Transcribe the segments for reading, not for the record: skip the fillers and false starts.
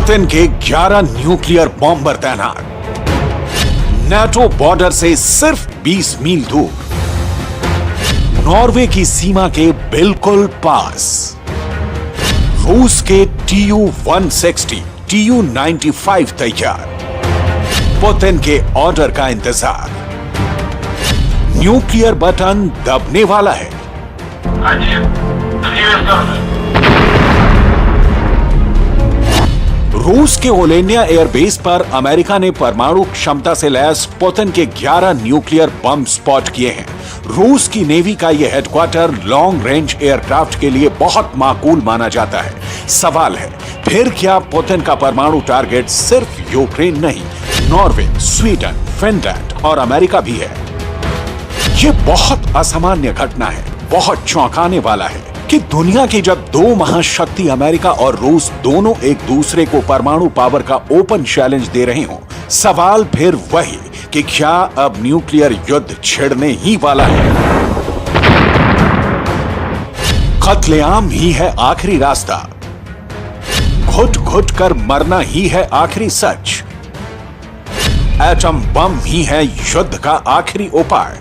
Putin के 11 nuclear bomber तैनात, NATO border से सिर्फ 20 मील दूर, नॉर्वे की सीमा के बिल्कुल पास, रूस के TU-160, TU-95 तैयार, पुतिन के ऑर्डर का इंतजार। न्यूक्लियर बटन दबने वाला है। रूस के ओलेनिया एयरबेस पर अमेरिका ने परमाणु क्षमता से लैस पुतिन के 11 न्यूक्लियर बम स्पॉट किए हैं। रूस की नेवी का यह हेडक्वार्टर लॉन्ग रेंज एयरक्राफ्ट के लिए बहुत माकूल माना जाता है। सवाल है, फिर क्या पुतिन का परमाणु टारगेट सिर्फ यूक्रेन नहीं, नॉर्वे, स्वीडन, फिनलैंड और अमेरिका भी है? यह बहुत असामान्य घटना है, बहुत चौंकाने वाला है कि दुनिया की जब दो महाशक्ति अमेरिका और रूस दोनों एक दूसरे को परमाणु पावर का ओपन चैलेंज दे रहे हों, सवाल फिर वही कि क्या अब न्यूक्लियर युद्ध छिड़ने ही वाला है? कत्लेआम ही है आखिरी रास्ता, घुट घुट कर मरना ही है आखिरी सच, एटम बम ही है युद्ध का आखिरी उपाय।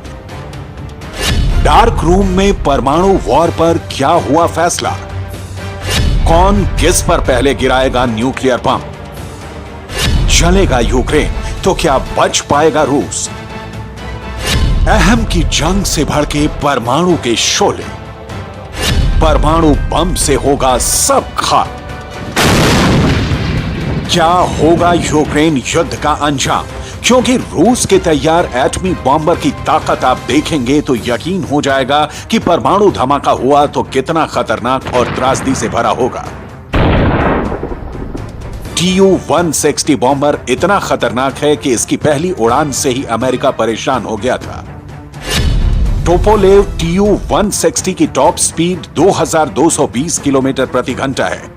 डार्क रूम में परमाणु वॉर पर क्या हुआ फैसला? कौन किस पर पहले गिराएगा न्यूक्लियर बम? चलेगा यूक्रेन तो क्या बच पाएगा रूस? अहम की जंग से भड़के परमाणु के शोले, परमाणु बम से होगा सब खाक। क्या होगा यूक्रेन युद्ध का अंजाम? क्योंकि रूस के तैयार एटमी बॉम्बर की ताकत आप देखेंगे तो यकीन हो जाएगा कि परमाणु धमाका हुआ तो कितना खतरनाक और त्रासदी से भरा होगा। TU-160 बॉम्बर इतना खतरनाक है कि इसकी पहली उड़ान से ही अमेरिका परेशान हो गया था। टोपोलेव TU-160 की टॉप स्पीड 2220 किलोमीटर प्रति घंटा है।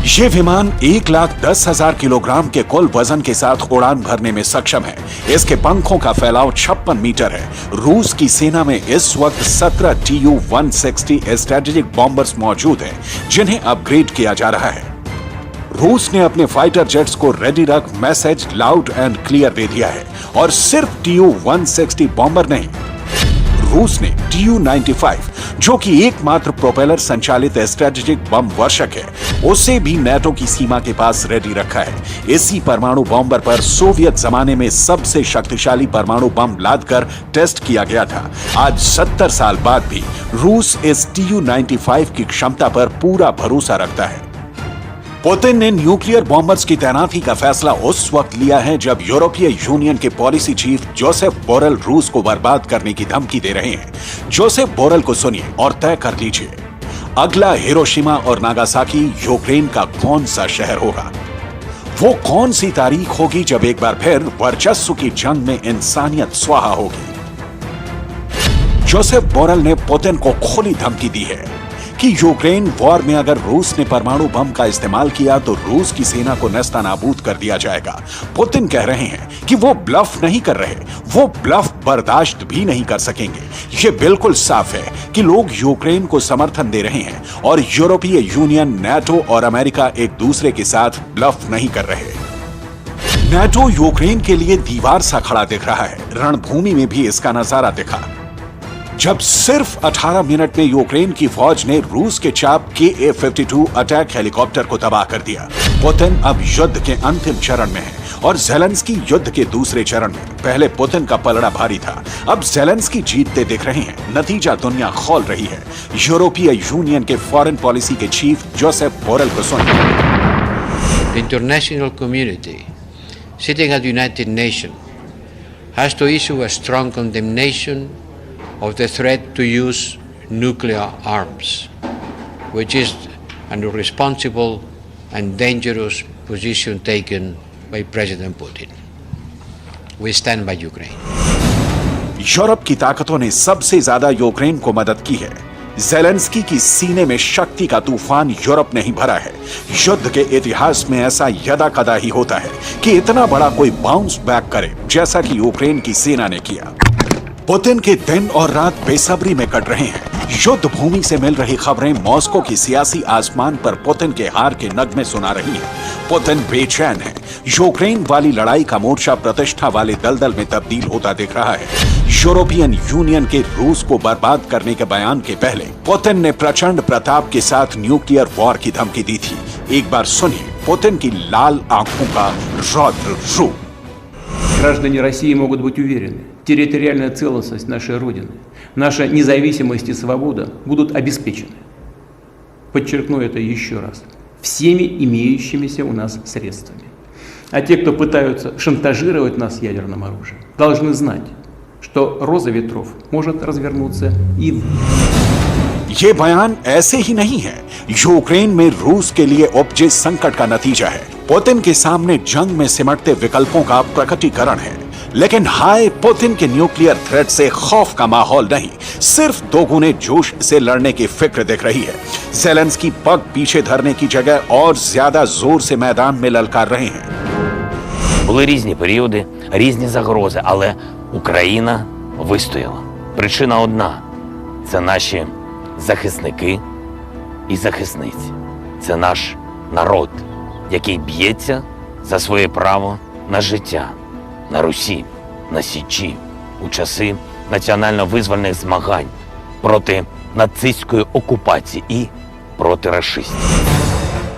यह विमान 1,10,000 किलोग्राम के कुल वजन के साथ उड़ान भरने में सक्षम है। इसके पंखों का फैलाव 56 मीटर है। रूस की सेना में इस वक्त 17 TU-160 स्ट्रेटेजिक बॉम्बर्स मौजूद हैं, जिन्हें अपग्रेड किया जा रहा है। रूस ने अपने फाइटर जेट्स को रेडी रख मैसेज लाउड एंड क्लियर दे दिया है। और सिर्फ TU-160 बॉम्बर नहीं, रूस ने TU-95 जो कि एकमात्र प्रोपेलर संचालित स्ट्रेटेजिक बम वर्षक है, उसे भी नाटो की सीमा के पास रेडी रखा है। इसी परमाणु बॉम्बर पर सोवियत जमाने में सबसे शक्तिशाली परमाणु बम लादकर टेस्ट किया गया था। आज 70 साल बाद भी रूस इस TU-95 की क्षमता पर पूरा भरोसा रखता है। पुतिन ने न्यूक्लियर बॉम्बर्स की तैनाती का फैसला उस वक्त लिया है जब यूरोपीय यूनियन के पॉलिसी चीफ जोसेफ बोरेल रूस को बर्बाद करने की धमकी दे रहे हैं। जोसेफ बोरेल को सुनिए और तय कर लीजिए, अगला हिरोशिमा और नागासाकी यूक्रेन का कौन सा शहर होगा? वो कौन सी तारीख होगी जब एक बार फिर वर्चस्व की जंग में इंसानियत स्वाहा होगी? जोसेफ बोरेल ने पुतिन को खुली धमकी दी है कि यूक्रेन वॉर में अगर रूस ने परमाणु बम का इस्तेमाल किया तो रूस की सेना को नेस्तनाबूद कर दिया जाएगा। पुतिन कह रहे हैं कि वो ब्लफ नहीं कर रहे, वो ब्लफ बर्दाश्त भी नहीं कर सकेंगे। ये बिल्कुल साफ है कि लोग यूक्रेन को समर्थन दे रहे हैं और यूरोपीय यूनियन, नाटो और अमेरिका एक दूसरे के साथ ब्लफ नहीं कर रहे। नाटो यूक्रेन के लिए दीवार सा खड़ा दिख रहा है। रणभूमि में भी इसका नजारा दिखा जब सिर्फ 18 मिनट में यूक्रेन की फौज ने रूस के चाप Ka-52 अटैक हेलीकॉप्टर को तबाह कर दिया। पुतिन अब युद्ध के अंतिम चरण में है और ज़ेलेंस्की युद्ध के दूसरे चरण में। पहले पुतिन का पलड़ा भारी था, अब ज़ेलेंस्की जीतते दिख रहे हैं। नतीजा दुनिया खोल रही है। यूरोपीय यूनियन के फॉरेन पॉलिसी के चीफ जोसेफ बोरेल को सुनिए। The international community, sitting at the United Nations, has to issue a strong condemnation of the threat to use nuclear arms, which is an irresponsible and dangerous position taken by President Putin. We stand by Ukraine. Europe की ताकतों ने सबसे ज्यादा Ukraine को मदद की है। Zelensky की सीने में शक्ति का तूफान यूरोप ने ही भरा है। युद्ध के इतिहास में ऐसा यदा कदा ही होता है कि इतना बड़ा कोई बाउंस बैक करे जैसा कि यूक्रेन की सेना ने किया। पुतिन के दिन और रात बेसब्री में कट रहे हैं। युद्ध भूमि से मिल रही खबरें मॉस्को की सियासी आसमान पर पुतिन के हार के नगमे सुना रही हैं। पुतिन बेचैन है। यूक्रेन वाली लड़ाई का मोर्चा प्रतिष्ठा वाले दलदल में तब्दील होता दिख रहा है। यूरोपियन यूनियन के रूस को बर्बाद करने के बयान के पहले पुतिन ने प्रचंड प्रताप के साथ न्यूक्लियर वॉर की धमकी दी थी। एक बार सुनिए पुतिन की लाल आंखों का रौद्र रूप। Граждане России могут быть уверены, территориальная целостность нашей Родины, наша независимость и свобода будут обеспечены. Подчеркну это еще раз. Всеми имеющимися у нас средствами. А те, кто пытаются шантажировать нас ядерным оружием, должны знать, что роза ветров может развернуться и вниз. ये बयान ऐसे ही नहीं है, यूक्रेन में रूस के लिए उपजे संकट का नतीजा है। पुतिन के सामने जंग में सिमटते विकल्पों का प्रकटीकरण है। लेकिन हाय पुतिन के न्यूक्लियर थ्रेट से खौफ का माहौल नहीं, सिर्फ दोगुने जोश से लड़ने की फिक्र दिख रही है। ज़ेलेंस्की पग पीछे धरने की जगह और ज्यादा जोर से मैदान में ललकार रहे हैं। Були різні періоди, різні загрози, але Україна вистояла. Причина одна – це наші захисники і захисниці. Це наш народ, який б'ється за своє право на життя на Русі, на Січі, у часи національно-визвольних змагань проти нацистської окупації і проти рашистів.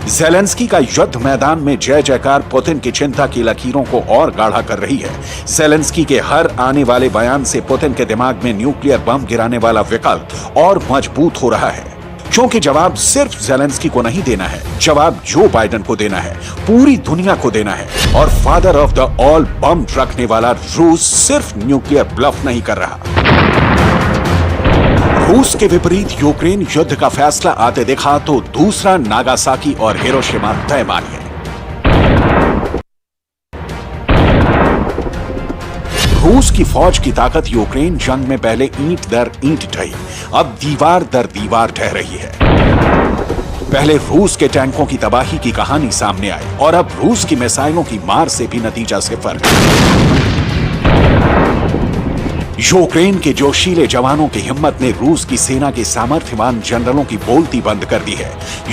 ज़ेलेंस्की का युद्ध मैदान में जय जयकार पुतिन की चिंता की लकीरों को और गाढ़ा कर रही है। ज़ेलेंस्की के हर आने वाले बयान से पुतिन के दिमाग में न्यूक्लियर बम गिराने वाला विकल्प और मजबूत हो रहा है, क्योंकि जवाब सिर्फ ज़ेलेंस्की को नहीं देना है, जवाब जो बाइडेन को देना है, पूरी दुनिया को देना है। और फादर ऑफ द ऑल बम रखने वाला रूस सिर्फ न्यूक्लियर ब्लफ नहीं कर रहा। रूस के विपरीत यूक्रेन युद्ध का फैसला आते देखा तो दूसरा नागासाकी और हिरोशिमा तय मानिए। रूस की फौज की ताकत यूक्रेन जंग में पहले ईंट दर ईंट ढही, अब दीवार दर दीवार ढह रही है। पहले रूस के टैंकों की तबाही की कहानी सामने आई और अब रूस की मिसाइलों की मार से भी नतीजा सिफर। यूक्रेन के जोशीले जवानों की हिम्मत ने रूस की सेना के सामर्थ्यवान जनरलों की बोलती बंद कर दी है।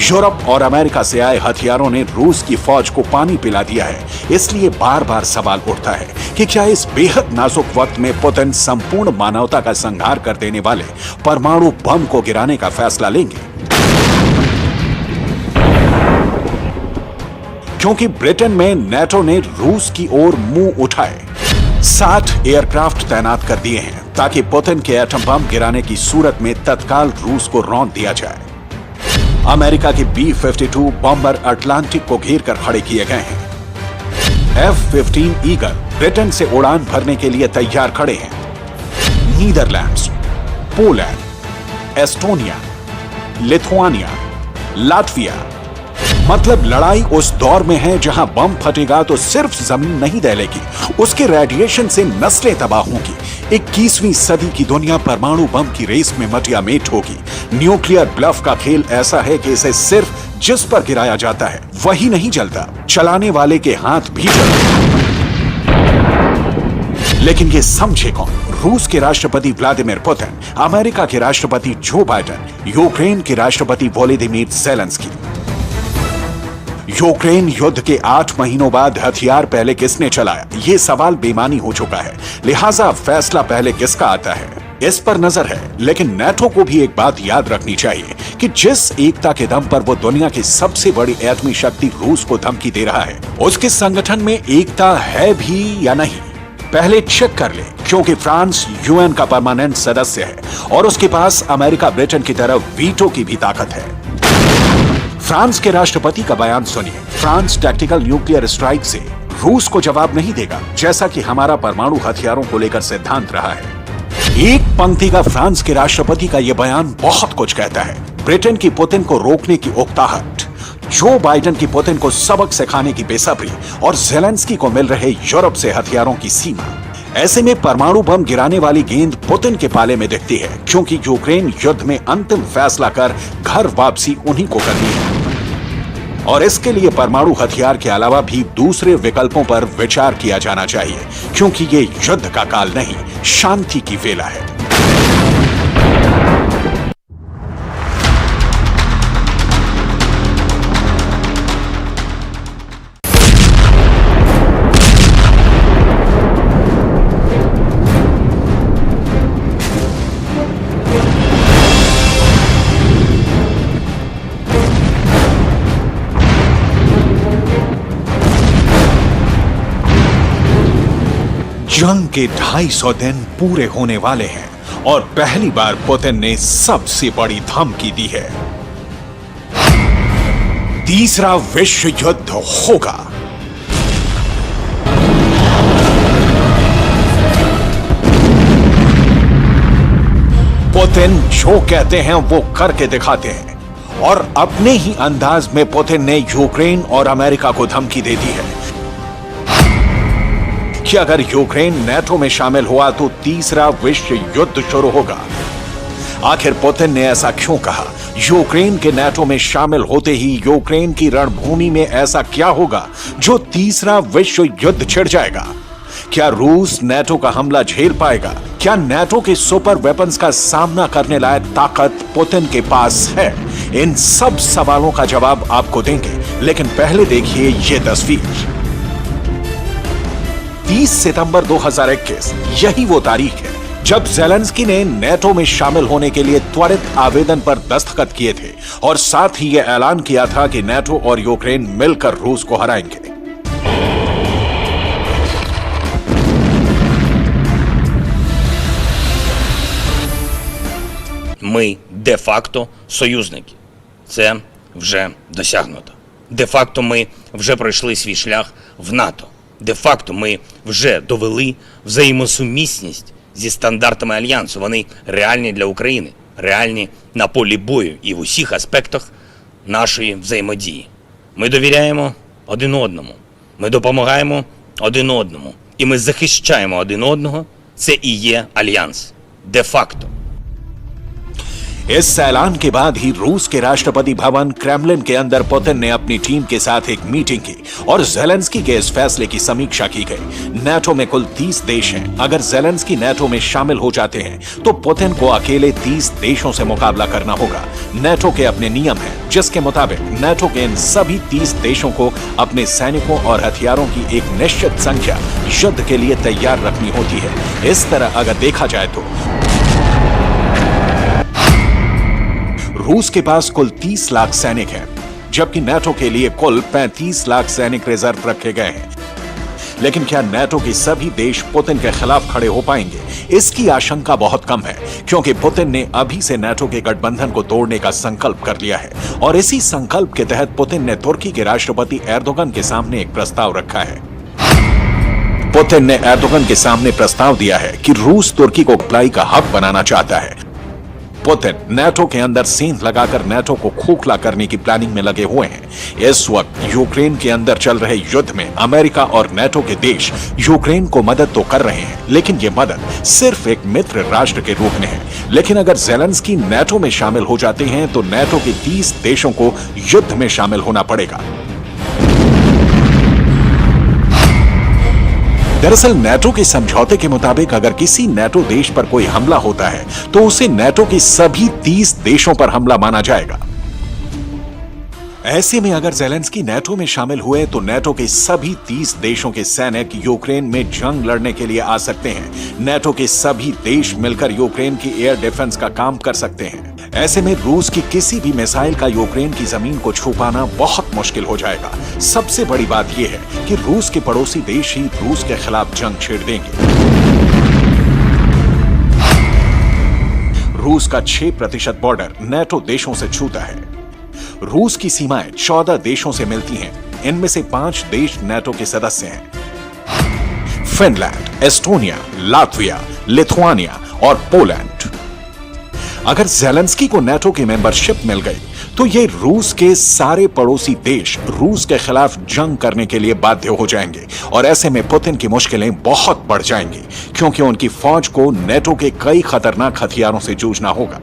यूरोप और अमेरिका से आए हथियारों ने रूस की फौज को पानी पिला दिया है। इसलिए बार बार सवाल उठता है कि क्या इस बेहद नाजुक वक्त में पुतिन संपूर्ण मानवता का संहार कर देने वाले परमाणु बम को गिराने का फैसला लेंगे? क्योंकि ब्रिटेन में नेटो ने रूस की ओर मुंह उठाए 60 एयरक्राफ्ट तैनात कर दिए हैं ताकि पुतिन के एटम बम गिराने की सूरत में तत्काल रूस को रौंद दिया जाए। अमेरिका के B-52 बॉम्बर अटलांटिक को घेर कर खड़े किए गए हैं। F-15 ईगल ब्रिटेन से उड़ान भरने के लिए तैयार खड़े हैं। Netherlands, Poland, Estonia, Lithuania, Latvia, मतलब लड़ाई उस दौर में है जहां बम फटेगा तो सिर्फ जमीन नहीं दहलेगी, उसके रेडिएशन से नस्लें तबाह होंगी। 21वीं सदी की दुनिया परमाणु बम की रेस में मटिया मेट होगी। न्यूक्लियर ब्लफ का खेल ऐसा है कि इसे सिर्फ जिस पर गिराया जाता है वही नहीं जलता, चलाने वाले के हाथ भी जलते। लेकिन ये समझे कौन? रूस के राष्ट्रपति व्लादिमीर पुतिन, अमेरिका के राष्ट्रपति जो बाइडेन, यूक्रेन के राष्ट्रपति वोलोदिमीर ज़ेलेंस्की। यूक्रेन युद्ध के 8 महीनों बाद हथियार पहले किसने चलाया, ये सवाल बेमानी हो चुका है। लिहाजा फैसला पहले किसका आता है, इस पर नजर है। लेकिन नेटो को भी एक बात याद रखनी चाहिए कि जिस एकता के दम पर वो दुनिया की सबसे बड़ी एटमी शक्ति रूस को धमकी दे रहा है, उसके संगठन में एकता है भी या नहीं, पहले चेक कर ले। क्योंकि फ्रांस यूएन का परमानेंट सदस्य है और उसके पास अमेरिका ब्रिटेन की तरफ वीटो की भी ताकत है। फ्रांस के राष्ट्रपति का बयान सुनिए। फ्रांस टैक्टिकल न्यूक्लियर स्ट्राइक से रूस को जवाब नहीं देगा, जैसा कि हमारा परमाणु हथियारों को लेकर सिद्धांत रहा है। एक पंक्ति का फ्रांस के राष्ट्रपति का यह बयान बहुत कुछ कहता है। ब्रिटेन की पुतिन को रोकने की उकताहट, जो बाइडेन की पुतिन को सबक सिखाने की बेसब्री और ज़ेलेंस्की को मिल रहे यूरोप से हथियारों की सीमा। ऐसे में परमाणु बम गिराने वाली गेंद पुतिन के पाले में दिखती है, क्योंकि यूक्रेन युद्ध में अंतिम फैसला कर घर वापसी उन्हीं को करनी है। और इसके लिए परमाणु हथियार के अलावा भी दूसरे विकल्पों पर विचार किया जाना चाहिए, क्योंकि ये युद्ध का काल नहीं, शांति की वेला है। जंग के 250 दिन पूरे होने वाले हैं और पहली बार पुतिन ने सबसे बड़ी धमकी दी है। तीसरा विश्व युद्ध होगा। पुतिन जो कहते हैं वो करके दिखाते हैं और अपने ही अंदाज में पुतिन ने यूक्रेन और अमेरिका को धमकी दे दी है कि अगर यूक्रेन नेटो में शामिल हुआ तो तीसरा विश्व युद्ध शुरू होगा। आखिर पुतिन ने ऐसा क्यों कहा? यूक्रेन के नेटो में शामिल होते ही यूक्रेन की रणभूमि में ऐसा क्या होगा जो तीसरा विश्व युद्ध छिड़ जाएगा? क्या रूस नेटो का हमला झेल पाएगा? क्या नेटो के सुपर वेपन्स का सामना करने लायक ताकत पुतिन के पास है? इन सब सवालों का जवाब आपको देंगे, लेकिन पहले देखिए ये तस्वीर। 30 सितंबर 2021 यही वो तारीख है जब ज़ेलेंस्की ने नेटो में शामिल होने के लिए त्वरित आवेदन पर दस्तखत किए थे और साथ ही यह ऐलान किया था कि नेटो और यूक्रेन मिलकर रूस को हराएंगे। Ми де-факто союзники. Це вже досягнуто. Де-факто ми вже пройшли свій шлях в НАТО. Де-факто ми вже довели взаємосумісність зі стандартами Альянсу. Вони реальні для України, реальні на полі бою і в усіх аспектах нашої взаємодії. Ми довіряємо один одному, ми допомагаємо один одному, і ми захищаємо один одного. Це і є Альянс. Де-факто. इस ऐलान के बाद ही रूस के राष्ट्रपति भवन क्रेमलिन के अंदर पुतिन ने अपनी टीम के साथ एक मीटिंग की और ज़ेलेंस्की के इस फैसले की समीक्षा की गई। नेटो में कुल 30 देश हैं। अगर ज़ेलेंस्की नेटो में शामिल हो जाते हैं तो पुतिन को अकेले 30 देशों से मुकाबला करना होगा। नेटो के अपने नियम हैं, जिसके मुताबिक नेटो के इन सभी 30 देशों को अपने सैनिकों और हथियारों की एक निश्चित संख्या युद्ध के लिए तैयार रखनी होती है। इस तरह अगर देखा जाए तो रूस के पास कुल 30 लाख सैनिक हैं, जबकि नेटो के लिए कुल 35 लाख सैनिक रिजर्व रखे गए हैं। लेकिन क्या नेटो के सभी देश पुतिन के खिलाफ खड़े हो पाएंगे? इसकी आशंका बहुत कम है, क्योंकि पुतिन ने अभी से नेटो के गठबंधन को तोड़ने का संकल्प कर लिया है और इसी संकल्प के तहत पुतिन ने तुर्की के राष्ट्रपति एर्दोगन के सामने एक प्रस्ताव रखा है। पुतिन ने एर्दोगन के सामने प्रस्ताव दिया है कि रूस तुर्की को सप्लाई का हब बनाना चाहता है। पुतिन नेटो के अंदर सेंध लगाकर नेटो को खोखला करने की प्लानिंग में लगे हुए हैं। इस वक्त यूक्रेन के अंदर चल रहे युद्ध में अमेरिका और नेटो के देश यूक्रेन को मदद तो कर रहे हैं, लेकिन ये मदद सिर्फ एक मित्र राष्ट्र के रूप में है। लेकिन अगर ज़ेलेंस्की नेटो में शामिल हो जाते हैं तो नेटो के 30 देशों को युद्ध में शामिल होना पड़ेगा। दरअसल नेटो के समझौते के मुताबिक अगर किसी नेटो देश पर कोई हमला होता है तो उसे नेटो के सभी 30 देशों पर हमला माना जाएगा। ऐसे में अगर ज़ेलेंस्की नेटो में शामिल हुए तो नेटो के सभी 30 देशों के सैनिक यूक्रेन में जंग लड़ने के लिए आ सकते हैं। नेटो के सभी देश मिलकर यूक्रेन की एयर डिफेंस का काम कर सकते हैं। ऐसे में रूस की किसी भी मिसाइल का यूक्रेन की जमीन को छू पाना बहुत मुश्किल हो जाएगा। सबसे बड़ी बात यह है कि रूस के पड़ोसी देश ही रूस के खिलाफ जंग छेड़ देंगे। रूस का 6% बॉर्डर नेटो देशों से छूता है। रूस की सीमाएं 14 देशों से मिलती हैं। इनमें से 5 देश नेटो के सदस्य हैं: फिनलैंड, एस्टोनिया, लातविया, लिथुआनिया और पोलैंड। अगर ज़ेलेंस्की को नेटो की मेंबरशिप मिल गई तो ये रूस के सारे पड़ोसी देश रूस के खिलाफ जंग करने के लिए बाध्य हो जाएंगे और ऐसे में पुतिन की मुश्किलें बहुत बढ़ जाएंगी, क्योंकि उनकी फौज को नेटो के कई खतरनाक हथियारों से जूझना होगा।